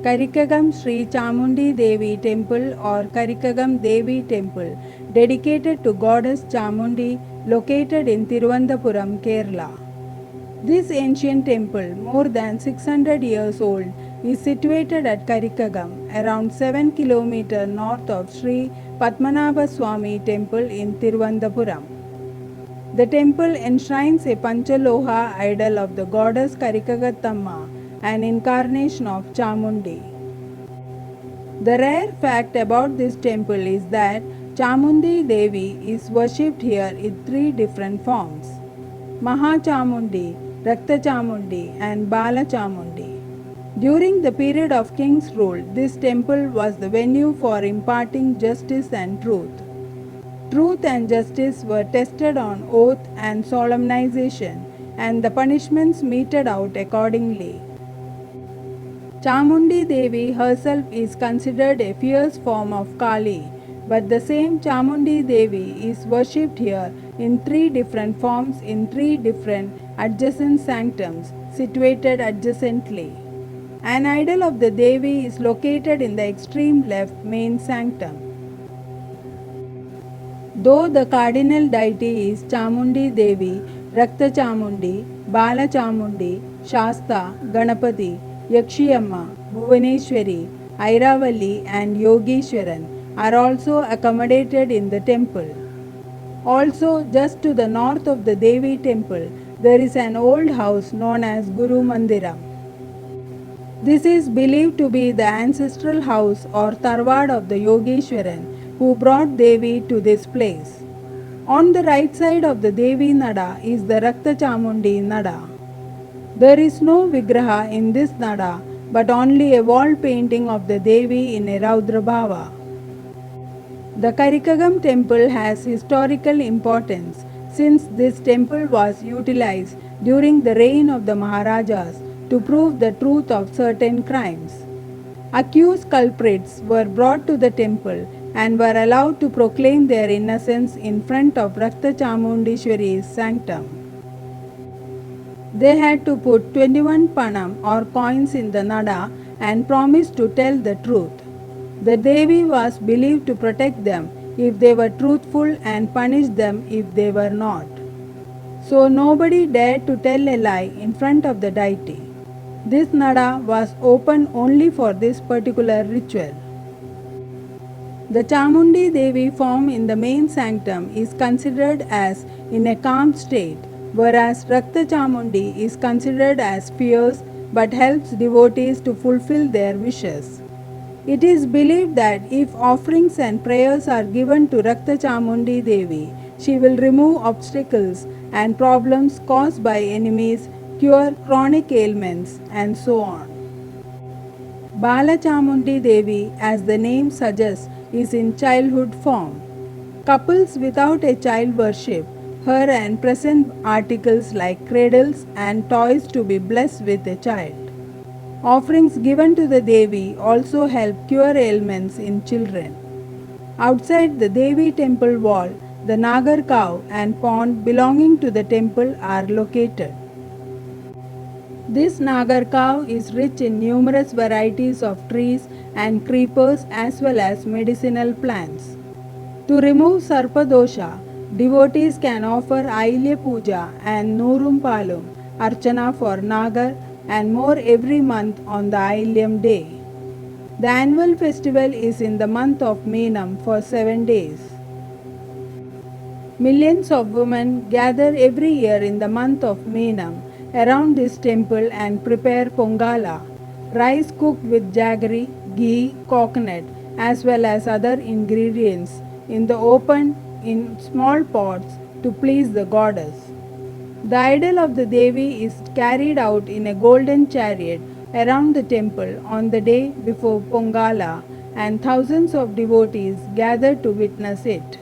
Karikagam Sri Chamundi Devi Temple or Karikagam Devi Temple, dedicated to Goddess Chamundi, located in Thiruvananthapuram, Kerala. This ancient temple, more than 600 years old, is situated at Karikagam, around 7 km north of Sri Padmanabha Swami Temple in Thiruvananthapuram. The temple enshrines a Panchaloha idol of the goddess Karikagattamma, an incarnation of Chamundi. The rare fact about this temple is that Chamundi Devi is worshipped here in three different forms: Maha Chamundi, Rakta Chamundi, and Bala Chamundi. During the period of king's rule, this temple was the venue for imparting justice and truth. Truth and justice were tested on oath and solemnization, and the punishments meted out accordingly. Chamundi Devi herself is considered a fierce form of Kali, but the same Chamundi Devi is worshipped here in three different forms in three different adjacent sanctums situated adjacently. An idol of the Devi is located in the extreme left main sanctum. Though the cardinal deity is Chamundi Devi, Rakta Chamundi, Bala Chamundi, Shasta, Ganapati, Yakshiyamma, Bhuvaneshwari, Airavalli and Yogeshwaran are also accommodated in the temple. Also, just to the north of the Devi temple, there is an old house known as Guru Mandiram. This is believed to be the ancestral house or Tarwad of the Yogeshwaran who brought Devi to this place. On the right side of the Devi Nada is the Rakta Chamundi Nada. There is no Vigraha in this Nada, but only a wall painting of the Devi in a Raudrabhava. The Karikagam temple has historical importance since this temple was utilized during the reign of the Maharajas to prove the truth of certain crimes. Accused culprits were brought to the temple and were allowed to proclaim their innocence in front of Rakta Chamundishwari's sanctum. They had to put 21 panam or coins in the nada and promise to tell the truth. The Devi was believed to protect them if they were truthful and punish them if they were not. So nobody dared to tell a lie in front of the deity. This nada was open only for this particular ritual. The Chamundi Devi form in the main sanctum is considered as in a calm state, whereas Rakta Chamundi is considered as fierce but helps devotees to fulfill their wishes. It is believed that if offerings and prayers are given to Rakta Chamundi Devi, she will remove obstacles and problems caused by enemies, cure chronic ailments, and so on. Bala Chamundi Devi, as the name suggests, is in childhood form. Couples without a child worship her and present articles like cradles and toys to be blessed with a child. Offerings given to the Devi also help cure ailments in children. Outside the Devi temple wall, the Nagar cow and pond belonging to the temple are located. This Nagar cow is rich in numerous varieties of trees and creepers as well as medicinal plants. To remove Sarpadosha, devotees can offer Ailya Puja and Noorum Palum, Archana for Nagar and more every month on the Ailyam day. The annual festival is in the month of Meenam for 7 days. Millions of women gather every year in the month of Meenam around this temple and prepare pongala, rice cooked with jaggery, ghee, coconut, as well as other ingredients in the open in small pots to please the goddess. The idol of the Devi is carried out in a golden chariot around the temple on the day before Pongala, and thousands of devotees gather to witness it.